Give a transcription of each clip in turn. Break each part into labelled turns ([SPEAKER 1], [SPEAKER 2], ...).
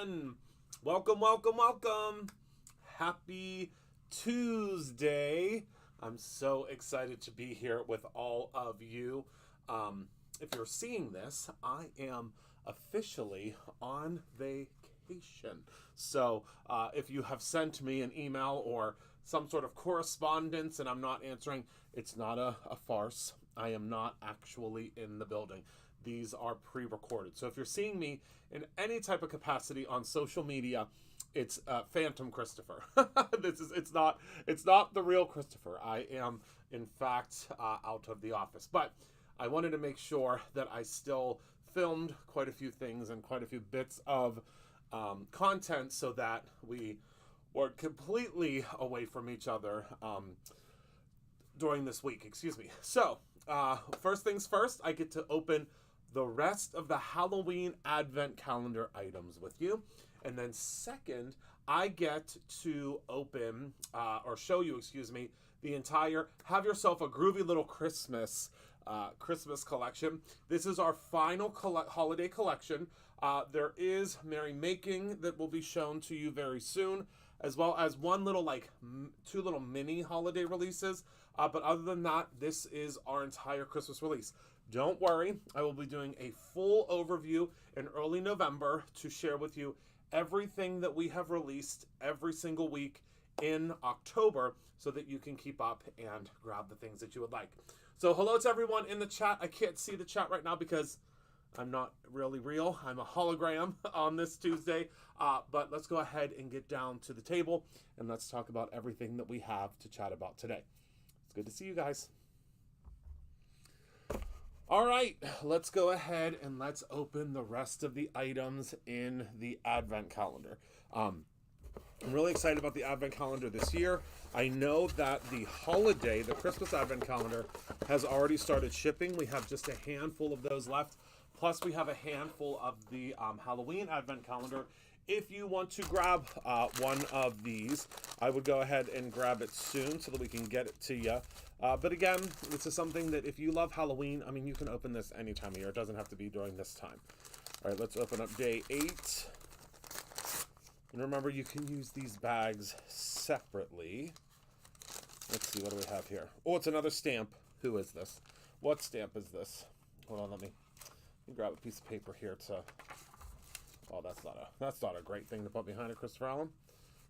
[SPEAKER 1] everyone. Welcome, welcome, welcome. Happy Tuesday. I'm so excited to be here with all of you. If you're seeing this, I am officially on vacation. So if you have sent me an email or some sort of correspondence and I'm not answering, it's not a farce. I am not actually in the building. These are pre-recorded. So if you're seeing me in any type of capacity on social media, it's Phantom Christopher. It's not the real Christopher. I am in fact out of the office, but I wanted to make sure that I still filmed quite a few things and quite a few bits of content so that we weren't completely away from each other during this week. Excuse me. So first things first, I get to open the rest of the Halloween Advent Calendar items with you. And then second, I get to open, or show you, excuse me, the entire Have Yourself a Groovy Little Christmas collection. This is our final holiday collection. There is Merry Making that will be shown to you very soon, as well as one little, two little mini holiday releases. But other than that, this is our entire Christmas release. Don't worry, I will be doing a full overview in early November to share with you everything that we have released every single week in October so that you can keep up and grab the things that you would like. So hello to everyone in the chat. I can't see the chat right now because I'm not really real. I'm a hologram on this Tuesday. But let's go ahead and get down to the table and let's talk about everything that we have to chat about today. It's good to see you guys. All right, let's go ahead and let's open the rest of the items in the Advent Calendar. I'm really excited about the Advent Calendar this year. I know that the Christmas Advent Calendar has already started shipping. We have just a handful of those left. Plus, we have a handful of the Halloween Advent Calendar. If you want to grab one of these, I would go ahead and grab it soon so that we can get it to you. But again, this is something that if you love Halloween, I mean, you can open this any time of year. It doesn't have to be during this time. All right, let's open up day 8. And remember, you can use these bags separately. Let's see, what do we have here? Oh, it's another stamp. Who is this? What stamp is this? Hold on, let me grab a piece of paper here to... Oh, that's not a great thing to put behind it, Christopher Allen.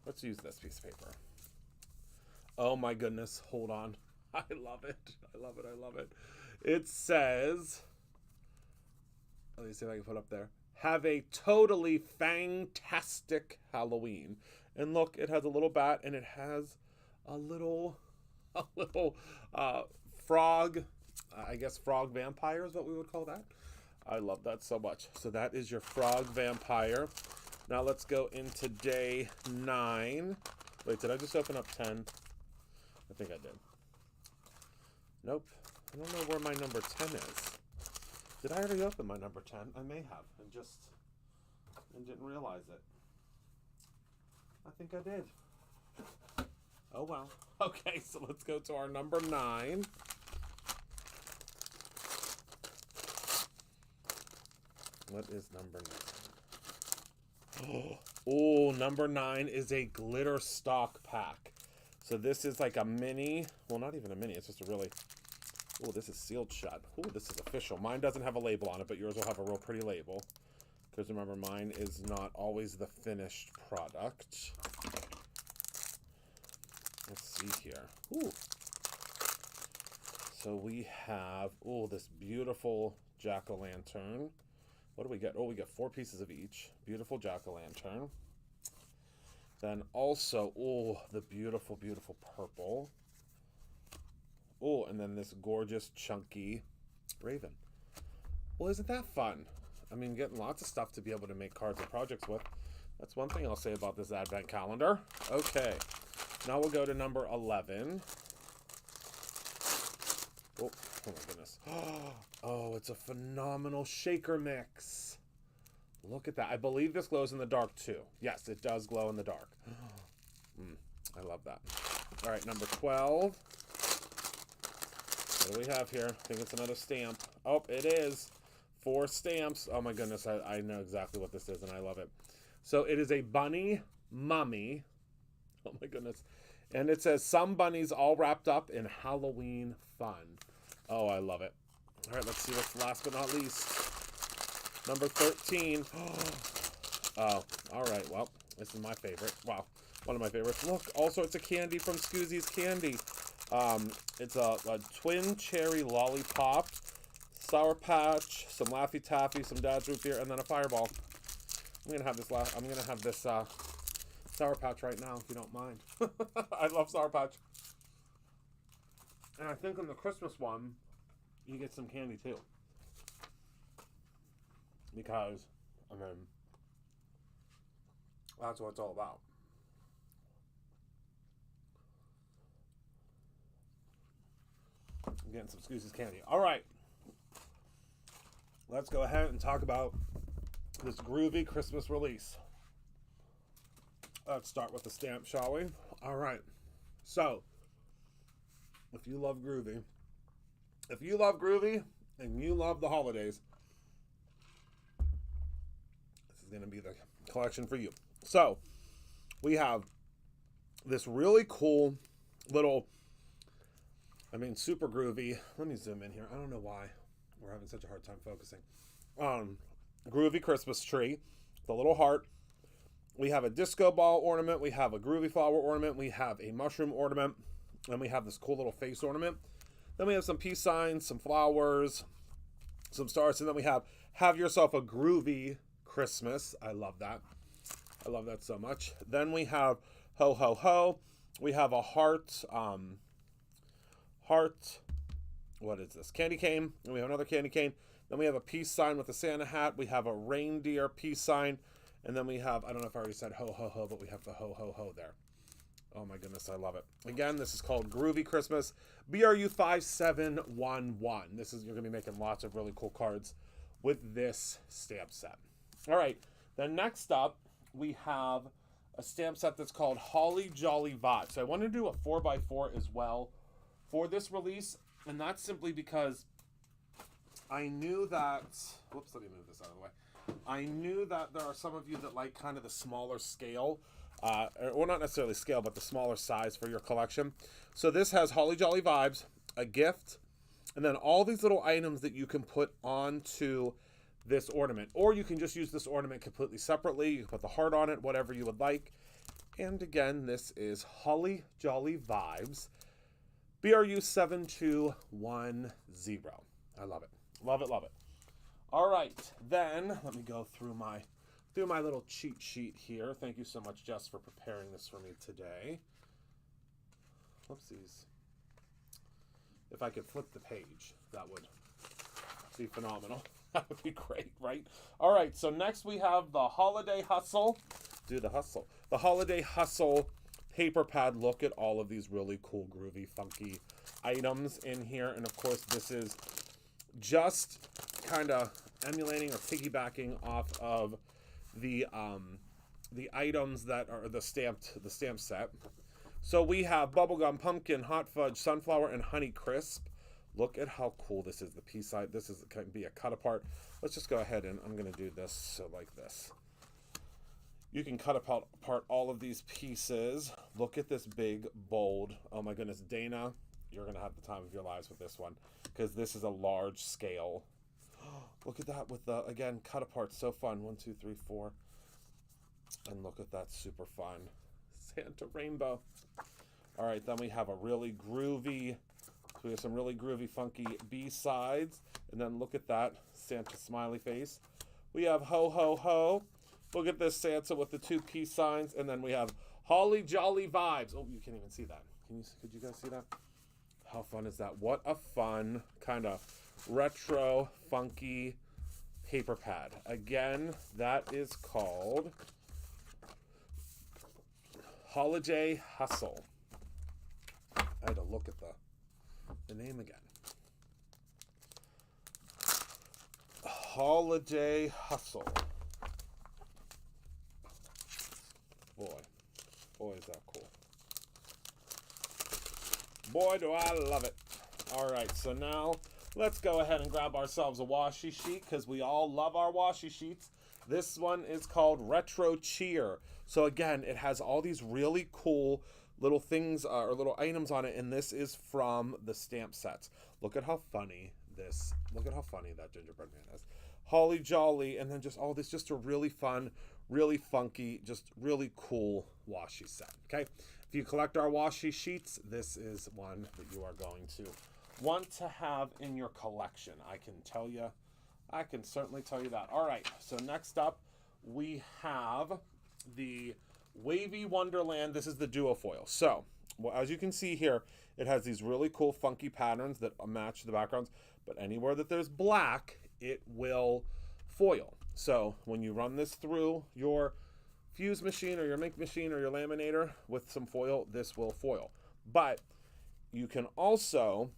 [SPEAKER 1] Let's use this piece of paper. Oh my goodness, hold on. I love it. I love it. I love it. It says, let me see if I can put it up there. Have a totally fantastic Halloween. And look, it has a little bat and it has a little frog. I guess frog vampire is what we would call that. I love that so much. So that is your frog vampire. Now let's go into day 9. Wait, did I just open up 10? I think I did. Nope. I don't know where my number 10 is. Did I already open my number 10? I may have and didn't realize it. I think I did. Oh well. Okay, so let's go to our number 9. What is number 9? Oh, number 9 is a glitter stock pack. So this is like a mini, well, not even a mini, it's just a really, oh, this is sealed shut. Oh, this is official. Mine doesn't have a label on it, but yours will have a real pretty label. Because remember, mine is not always the finished product. Let's see here. Ooh. So we have, oh, this beautiful jack-o'-lantern. What do we get? Oh, we get 4 pieces of each. Beautiful jack-o'-lantern. Then also, oh, the beautiful, beautiful purple. Oh, and then this gorgeous, chunky raven. Well, isn't that fun? I mean, getting lots of stuff to be able to make cards and projects with. That's one thing I'll say about this Advent Calendar. Okay, now we'll go to number 11. Oh my goodness. Oh, it's a phenomenal shaker mix. Look at that. I believe this glows in the dark too. Yes, it does glow in the dark. I love that. All right, number 12. What do we have here? I think it's another stamp. Oh, it is. 4 stamps. Oh my goodness, I know exactly what this is and I love it. So it is a bunny mummy. Oh my goodness. And it says some bunnies all wrapped up in Halloween fun. Oh, I love it. All right, let's see what's last but not least. Number 13. Oh, all right. Well, this is my favorite. Wow, one of my favorites. Look, all sorts of candy from Scoozy's Candy. It's a twin cherry lollipop, Sour Patch, some Laffy Taffy, some Dad's Root Beer, and then a Fireball. I'm gonna have this Sour Patch right now, if you don't mind. I love Sour Patch. And I think in the Christmas one, you get some candy too. Because, I mean, that's what it's all about. I'm getting some Scoozy's Candy. All right. Let's go ahead and talk about this Groovy Christmas release. Let's start with the stamp, shall we? All right. So, if you love Groovy and you love the holidays, this is going to be the collection for you. So, we have this really cool little, super groovy. Let me zoom in here. I don't know why we're having such a hard time focusing. Groovy Christmas tree, the little heart. We have a disco ball ornament. We have a groovy flower ornament. We have a mushroom ornament. And we have this cool little face ornament. Then we have some peace signs, some flowers, some stars. And then we have yourself a groovy Christmas. I love that. I love that so much. Then we have ho, ho, ho. We have a heart, what is this? Candy cane. And we have another candy cane. Then we have a peace sign with a Santa hat. We have a reindeer peace sign. And then we have, I don't know if I already said ho, ho, ho, but we have the ho, ho, ho there. Oh my goodness, I love it. Again, this is called Groovy Christmas, BRU 5711. You're going to be making lots of really cool cards with this stamp set. All right, then next up, we have a stamp set that's called Holly Jolly Vibes. So I wanted to do a 4x4 as well for this release, and that's simply because I knew that, whoops, let me move this out of the way. I knew that there are some of you that like kind of the smaller scale, well, not necessarily scale, but the smaller size for your collection. So this has Holly Jolly Vibes, a gift, and then all these little items that you can put onto this ornament. Or you can just use this ornament completely separately. You can put the heart on it, whatever you would like. And again, this is Holly Jolly Vibes, BRU 7210. I love it. Love it, love it. All right, then let me go through my little cheat sheet here. Thank you so much, Jess, for preparing this for me today. Whoopsies. If I could flip the page, that would be phenomenal. That would be great, right? All right, so next we have the Holiday Hustle. Do the hustle. The Holiday Hustle paper pad. Look at all of these really cool, groovy, funky items in here. And of course, this is just kind of emulating or piggybacking off of the items that are the stamp set. So we have bubblegum, pumpkin, hot fudge, sunflower, and honey crisp. Look at how cool this is. The piece side. This can be a cut apart. Let's just go ahead and I'm going to do this like this. You can cut apart all of these pieces. Look at this big, bold. Oh my goodness, Dana, you're going to have the time of your lives with this one because this is a large scale. Look at that with the, again, cut apart. So fun. 1, 2, 3, 4. And look at that. Super fun. Santa rainbow. All right, then we have a really groovy, we have some really groovy, funky B-sides. And then look at that Santa smiley face. We have ho, ho, ho. Look at this Santa with the 2 peace signs. And then we have Holly Jolly Vibes. Oh, you can't even see that. Could you guys see that? How fun is that? What a fun kind of retro, funky paper pad. Again, that is called Holiday Hustle. I had to look at the name again. Holiday Hustle. Boy, is that cool. Boy, do I love it. All right, so now let's go ahead and grab ourselves a washi sheet because we all love our washi sheets. This one is called Retro Cheer. So again, it has all these really cool little things or little items on it, and this is from the stamp sets. Look at how funny that gingerbread man is. Holly Jolly, and then just all this, just a really fun, really funky, just really cool washi set. Okay, if you collect our washi sheets, this is one that you are going to want to have in your collection. I can certainly tell you that. All right, so next up we have the Wavy Wonderland. This is the duo foil. So, well, as you can see here, it has these really cool funky patterns that match the backgrounds, but anywhere that there's black, it will foil. So when you run this through your fuse machine or your ink machine or your laminator with some foil, this will foil. But you can also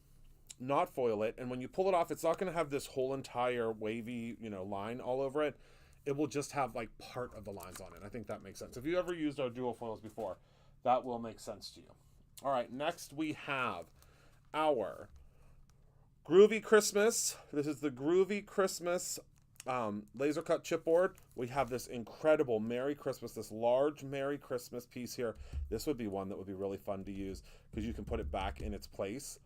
[SPEAKER 1] not foil it, and when you pull it off, it's not going to have this whole entire wavy, line all over it. It will just have like part of the lines on it. I think that makes sense. If you ever used our duo foils before, that will make sense to you. All right, next we have our Groovy Christmas. This is the Groovy Christmas laser cut chipboard. We have this incredible Merry Christmas, this large Merry Christmas piece here. This would be one that would be really fun to use because you can put it back in its place.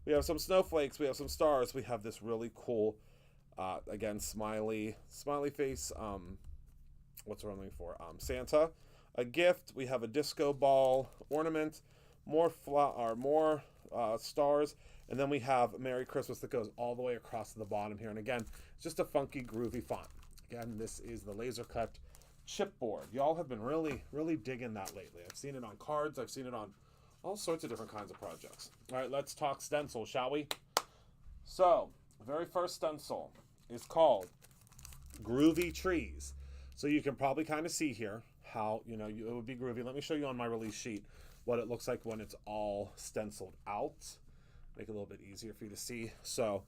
[SPEAKER 1] We have some snowflakes, we have some stars, we have this really cool, again, smiley face, what's what I'm looking for? Santa, a gift, we have a disco ball ornament, more stars, and then we have Merry Christmas that goes all the way across to the bottom here. And again, it's just a funky, groovy font. Again, this is the laser cut chipboard. Y'all have been really, really digging that lately. I've seen it on cards, I've seen it on all sorts of different kinds of projects. All right, let's talk stencil, shall we? So, the very first stencil is called Groovy Trees. So you can probably kind of see here how, it would be groovy. Let me show you on my release sheet what it looks like when it's all stenciled out. Make it a little bit easier for you to see. So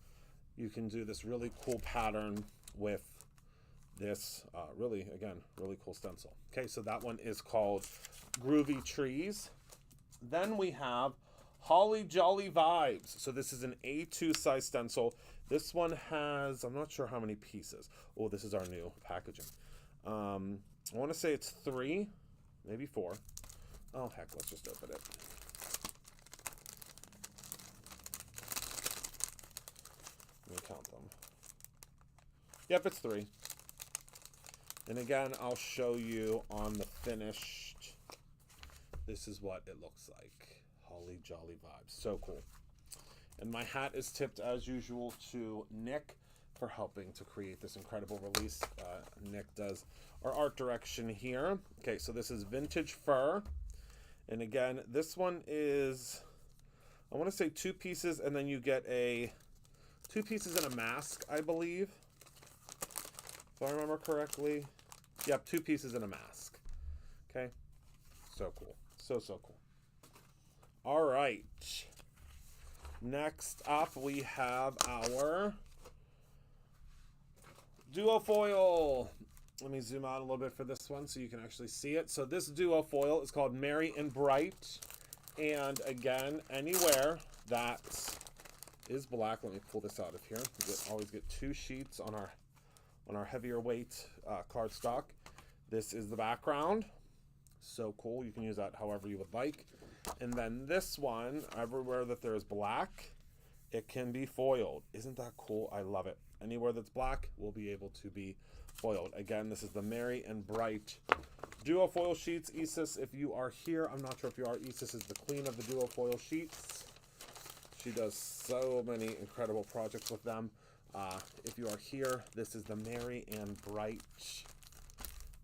[SPEAKER 1] you can do this really cool pattern with this really cool stencil. Okay, so that one is called Groovy Trees. Then we have Holly Jolly Vibes. So this is an A2 size stencil. This one has, I'm not sure how many pieces. Oh, this is our new packaging. I want to say it's 3, maybe 4. Oh, heck, let's just open it. Let me count them. Yep, it's 3. And again, I'll show you on the finished. This is what it looks like. Holly Jolly Vibes. So cool. And my hat is tipped, as usual, to Nick for helping to create this incredible release. Nick does our art direction here. Okay, so this is Vintage Fur. And again, this one is, I want to say 2 pieces, and then you get 2 pieces and a mask, I believe. If I remember correctly. Yep, 2 pieces and a mask. Okay. So cool. So cool. All right. Next up, we have our duo foil. Let me zoom out a little bit for this one so you can actually see it. So this duo foil is called Merry and Bright. And again, anywhere that is black, let me pull this out of here. We always get 2 sheets on our heavier weight cardstock. This is the background. So cool. You can use that however you would like. And then this one, everywhere that there's black, it can be foiled. Isn't that cool? I love it. Anywhere that's black will be able to be foiled. Again, this is the Merry and Bright duo foil sheets. Isis, if you are here, I'm not sure if you are. Isis is the queen of the duo foil sheets. She does so many incredible projects with them. If you are here, this is the Merry and Bright. Is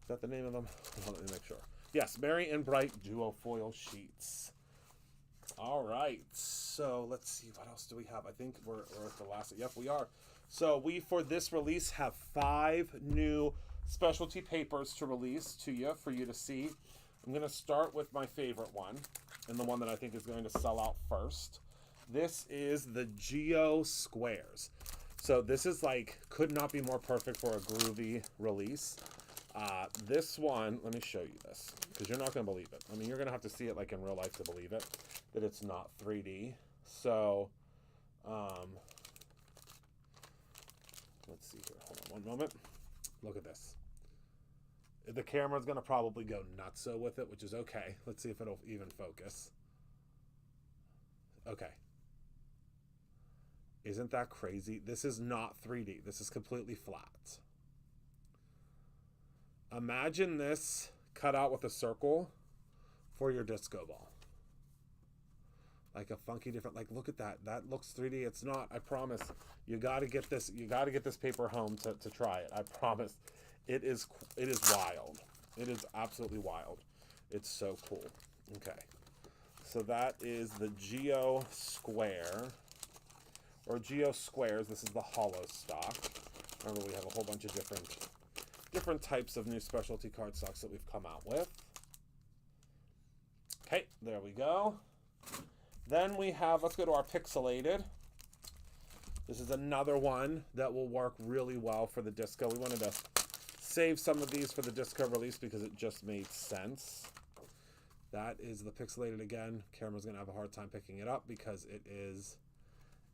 [SPEAKER 1] that the name of them? Well, let me make sure. Yes, Merry and Bright duo foil sheets. All right, so let's see, what else do we have? I think we're at the last. Yep, we are. So we, for this release, have 5 new specialty papers to release to you for you to see. I'm going to start with my favorite one, and the one that I think is going to sell out first. This is the Geo Squares. So this is like, could not be more perfect for a groovy release. This one, let me show you this, because you're not going to believe it. I mean, you're going to have to see it like in real life to believe it, that it's not 3D. So, let's see here. Hold on one moment. Look at this. The camera's going to probably go nutso with it, which is okay. Let's see if it'll even focus. Okay. Isn't that crazy? This is not 3D. This is completely flat. Imagine this cut out with a circle for your disco ball. Like a funky different, like, look at that. That looks 3D. It's not, I promise. You got to get this. You got to get this paper home to try it. I promise. It is wild. It is absolutely wild. It's so cool. Okay. So that is the Geo Square, or Geo Squares. This is the hollow stock. Remember, we have a whole bunch of different types of new specialty card stocks that we've come out with. Okay, there we go. Then we have, let's go to our pixelated. This is another one that will work really well for the disco. We wanted to save some of these for the disco release because it just made sense. That is the pixelated again. Camera's gonna have a hard time picking it up because it is,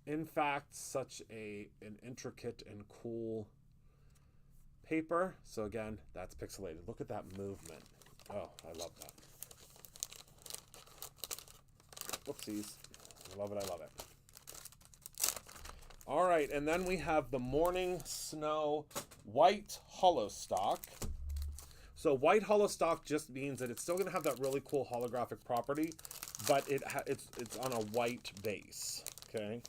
[SPEAKER 1] in fact, such an intricate and cool paper. So again, that's pixelated. Look at that movement. Oh, I love that. Whoopsies. I love it, I love it. All right, and then we have the Morning Snow White Hollow Stock. So white hollow stock just means that it's still going to have that really cool holographic property, but it's on a white base, okay?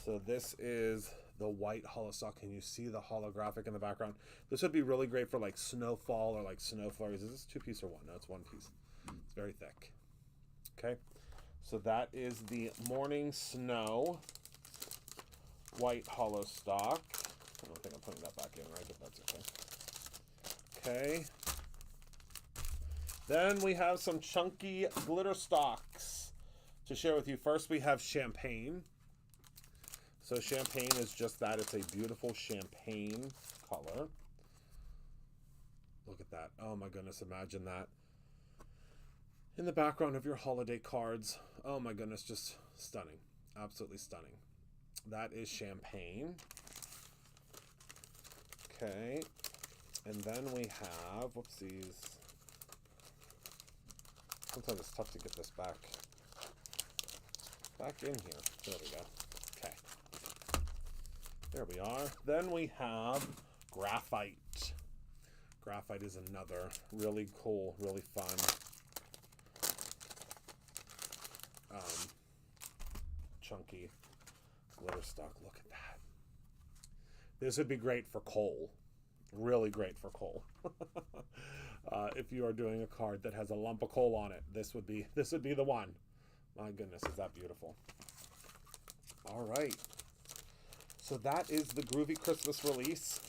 [SPEAKER 1] So this is the white hollow stock. Can you see the holographic in the background? This would be really great for like snowfall or like snow flurries. Is this 2-piece or one? No, it's 1 piece. It's very thick. Okay, so that is the Morning Snow White Hollow Stock. I don't think I'm putting that back in, right? But that's okay. Okay. Then we have some chunky glitter stocks to share with you. First, we have Champagne. So Champagne is just that. It's a beautiful champagne color. Look at that. Oh my goodness, imagine that in the background of your holiday cards. Oh my goodness, just stunning. Absolutely stunning. That is Champagne. Okay. And then we have, whoopsies. Sometimes it's tough to get this back in here. There we go. Okay. There we are. Then we have Graphite. Graphite is another really cool, really fun chunky glitter stock. Look at that. This would be great for coal. Really great for coal. If you are doing a card that has a lump of coal on it, this would be the one. My goodness, is that beautiful. All right. So that is the Groovy Christmas release.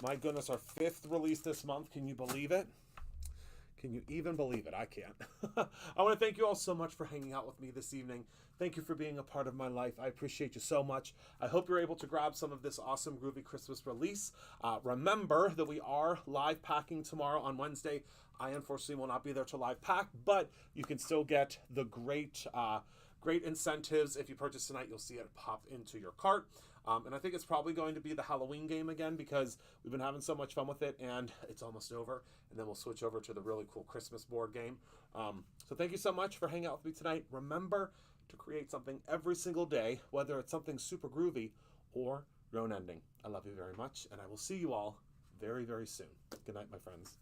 [SPEAKER 1] My goodness, our 5th release this month. Can you believe it? Can you even believe it? I can't. I want to thank you all so much for hanging out with me this evening. Thank you for being a part of my life. I appreciate you so much. I hope you're able to grab some of this awesome Groovy Christmas release. Remember that we are live packing tomorrow on Wednesday. I unfortunately will not be there to live pack, but you can still get the great incentives. If you purchase tonight, you'll see it pop into your cart. And I think it's probably going to be the Halloween game again because we've been having so much fun with it and it's almost over. And then we'll switch over to the really cool Christmas board game. So thank you so much for hanging out with me tonight. Remember to create something every single day, whether it's something super groovy or your own ending. I love you very much and I will see you all very, very soon. Good night, my friends.